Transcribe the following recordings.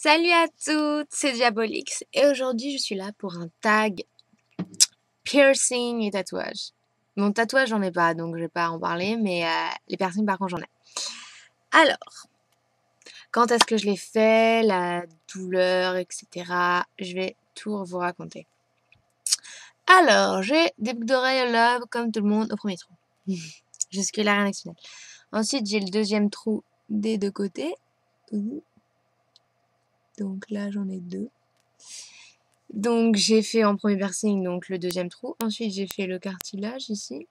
Salut à toutes, c'est Diabolix et aujourd'hui je suis là pour un tag piercing et tatouage. Mon tatouage j'en ai pas donc je vais pas en parler mais les piercings par contre j'en ai. Alors, quand est-ce que je l'ai fait, la douleur, etc. Je vais tout vous raconter. Alors, j'ai des boucles d'oreilles love comme tout le monde au premier trou. Jusque là rien d'exceptionnel. Ensuite j'ai le deuxième trou des deux côtés. Donc là j'en ai deux. Donc j'ai fait en premier piercing donc le deuxième trou. Ensuite j'ai fait le cartilage ici.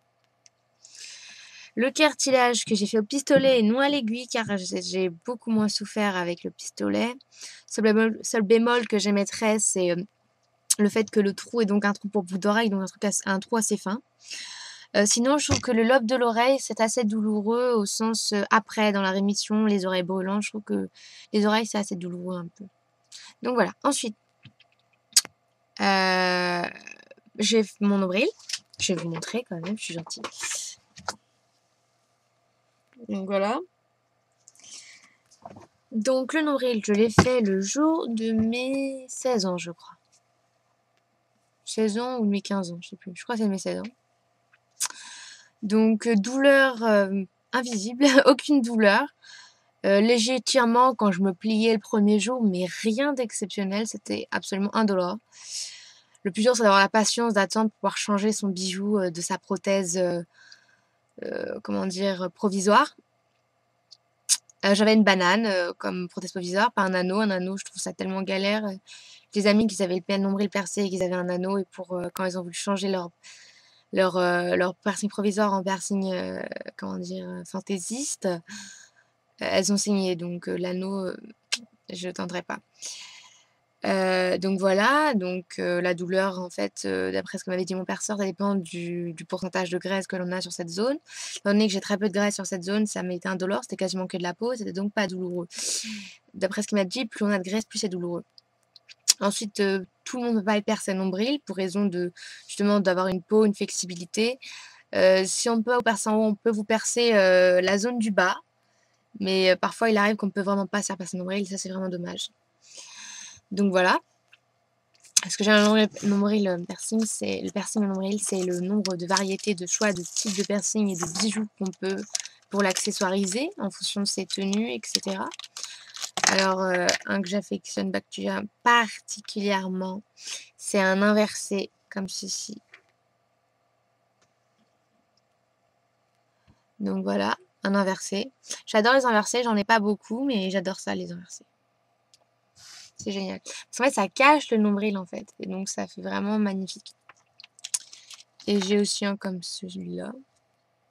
Le cartilage que j'ai fait au pistolet et non à l'aiguille car j'ai beaucoup moins souffert avec le pistolet. Seul bémol que j'émettrais c'est le fait que le trou est donc un trou pour boucle d'oreille, donc un trou assez fin. Sinon je trouve que le lobe de l'oreille c'est assez douloureux au sens après dans la rémission, les oreilles brûlantes. Je trouve que les oreilles c'est assez douloureux un peu. Donc voilà. Ensuite j'ai mon nombril. Je vais vous montrer quand même, je suis gentille. Donc voilà. Donc le nombril, je l'ai fait le jour de mes 16 ans, je crois. 16 ans ou mes 15 ans, je sais plus. Je crois que c'est mes 16 ans. Donc douleur invisible, aucune douleur. Léger étirement quand je me pliais le premier jour, mais rien d'exceptionnel, c'était absolument indolore. Le plus dur, c'est d'avoir la patience d'attendre pour pouvoir changer son bijou de sa prothèse, comment dire, provisoire. J'avais une banane comme prothèse provisoire, pas un anneau. Un anneau, je trouve ça tellement galère. Des amis qui avaient le nombril percé et qui avaient un anneau, et pour quand ils ont voulu changer leur piercing provisoire en piercing, comment dire, fantaisiste, elles ont signé. Donc l'anneau, je tenterai pas. Donc voilà, donc la douleur en fait, d'après ce que m'avait dit mon perceur, ça dépend du pourcentage de graisse que l'on a sur cette zone. Étant donné que j'ai très peu de graisse sur cette zone, ça m'était indolore, c'était quasiment que de la peau, c'était donc pas douloureux. D'après ce qu'il m'a dit, plus on a de graisse, plus c'est douloureux. Ensuite, tout le monde ne peut pas le percer nombril pour raison de justement d'avoir une peau, une flexibilité. Si on ne peut pas vous percer en haut, on peut vous percer la zone du bas, mais parfois il arrive qu'on ne peut vraiment pas se faire percer nombril, ça c'est vraiment dommage. Donc voilà. Ce que j'ai un nombril piercing, c'est le piercing au nombril, c'est le nombre de variétés, de choix, de types de piercing et de bijoux qu'on peut pour l'accessoiriser en fonction de ses tenues, etc. Alors, un que j'affectionne particulièrement, c'est un inversé comme ceci. Donc voilà, un inversé. J'adore les inversés, j'en ai pas beaucoup, mais j'adore ça, les inversés. C'est génial. Parce qu'en fait, ça cache le nombril, en fait. Et donc, ça fait vraiment magnifique. Et j'ai aussi un comme celui-là.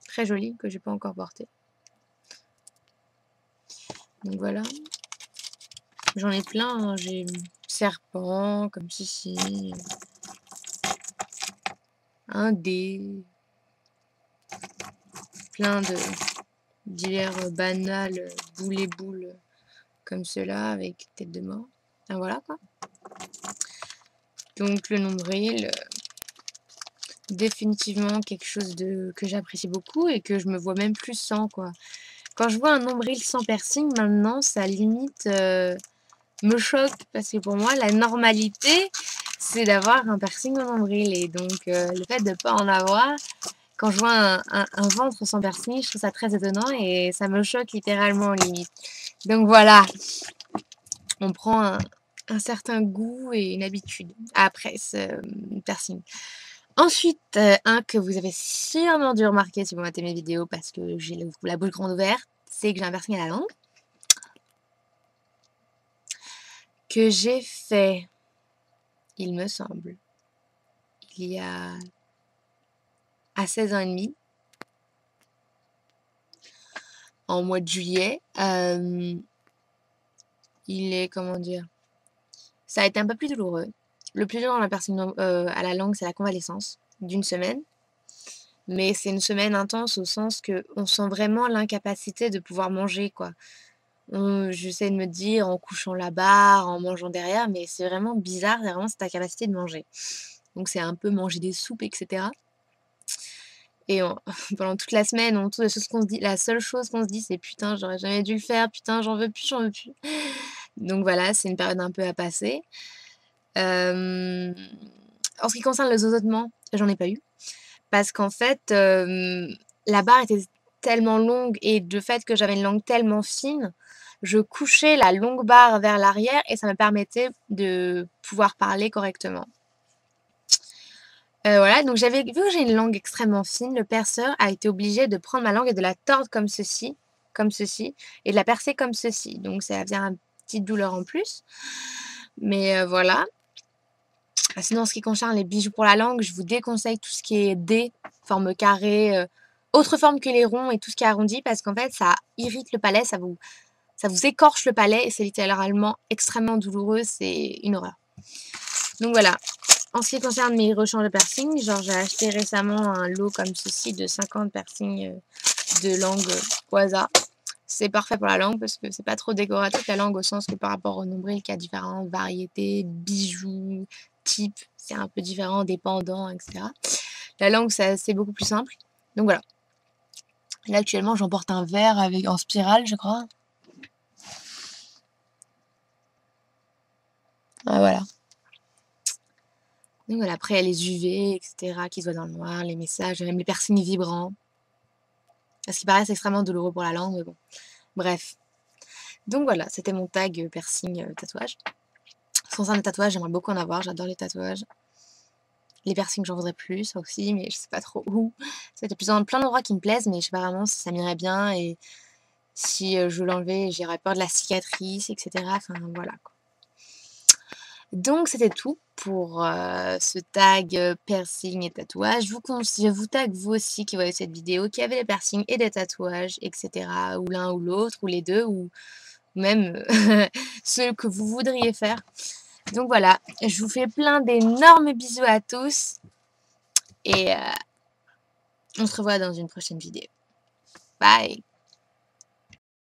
Très joli, que j'ai pas encore porté. Donc voilà. J'en ai plein. Hein. J'ai serpent, comme ceci. Un dé. Plein de divers banals, boules, comme ceux-là, avec tête de mort. Enfin, voilà, quoi. Donc le nombril, définitivement quelque chose que j'apprécie beaucoup et que je me vois même plus sans, quoi. Quand je vois un nombril sans piercing, maintenant, ça limite me choque. Parce que pour moi, la normalité, c'est d'avoir un piercing au nombril. Et donc, le fait de ne pas en avoir, quand je vois un ventre sans piercing, je trouve ça très étonnant et ça me choque littéralement, limite. Donc voilà, on prend un certain goût et une habitude après ce piercing. Ensuite, un que vous avez sûrement dû remarquer si vous matez mes vidéos parce que j'ai la bouche grande ouverte, c'est que j'ai un piercing à la langue. Que j'ai fait, il me semble, il y a à 16 ans et demi, en mois de juillet. Il est, comment dire, ça a été un peu plus douloureux. Le plus dur dans la piercing à la langue, c'est la convalescence d'une semaine. Mais c'est une semaine intense au sens que on sent vraiment l'incapacité de pouvoir manger, quoi. J'essaie de me dire en couchant la barre, en mangeant derrière, mais c'est vraiment bizarre, c'est vraiment cette incapacité de manger. Donc c'est un peu manger des soupes, etc. Et pendant toute la semaine, la seule chose qu'on se dit, c'est putain, j'aurais jamais dû le faire, putain, j'en veux plus, j'en veux plus. Donc voilà, c'est une période un peu à passer. En ce qui concerne le zozotement, j'en ai pas eu. Parce qu'en fait, la barre était tellement longue et de fait que j'avais une langue tellement fine, je couchais la longue barre vers l'arrière et ça me permettait de pouvoir parler correctement. Voilà, donc vu que j'ai une langue extrêmement fine, le perceur a été obligé de prendre ma langue et de la tordre comme ceci, et de la percer comme ceci. Donc ça vient une petite douleur en plus. Mais voilà. Sinon, en ce qui concerne les bijoux pour la langue, je vous déconseille tout ce qui est dé, forme carrée, autre forme que les ronds et tout ce qui est arrondi, parce qu'en fait, ça irrite le palais, ça vous écorche le palais et c'est littéralement extrêmement douloureux, c'est une horreur. Donc voilà. En ce qui concerne mes rechanges de piercing, genre j'ai acheté récemment un lot comme ceci de 50 piercings de langue Waza. C'est parfait pour la langue parce que c'est pas trop décoratif la langue au sens que par rapport au nombril qui a différentes variétés, bijoux, types, c'est un peu différent, dépendant, etc. La langue c'est beaucoup plus simple. Donc voilà. Là actuellement j'en porte un vert en spirale je crois. Ah, voilà. Donc voilà, après il y a les UV, etc. qui se voient dans le noir, les messages, même les piercings vibrants. Ce qui paraît extrêmement douloureux pour la langue, mais bon. Bref. Donc voilà, c'était mon tag piercing tatouage. Concernant les tatouages, j'aimerais beaucoup en avoir, j'adore les tatouages. Les piercings, j'en voudrais plus aussi, mais je sais pas trop où. Ça fait plein d'endroits qui me plaisent, mais je sais pas vraiment si ça m'irait bien et si je veux l'enlever, j'aurais peur de la cicatrice, etc. Enfin voilà quoi. Donc c'était tout pour ce tag piercing et tatouage. Je vous tag vous aussi qui voyez cette vidéo, qui avez des piercings et des tatouages, etc. Ou l'un ou l'autre, ou les deux, ou même ceux que vous voudriez faire. Donc voilà, je vous fais plein d'énormes bisous à tous et on se revoit dans une prochaine vidéo. Bye!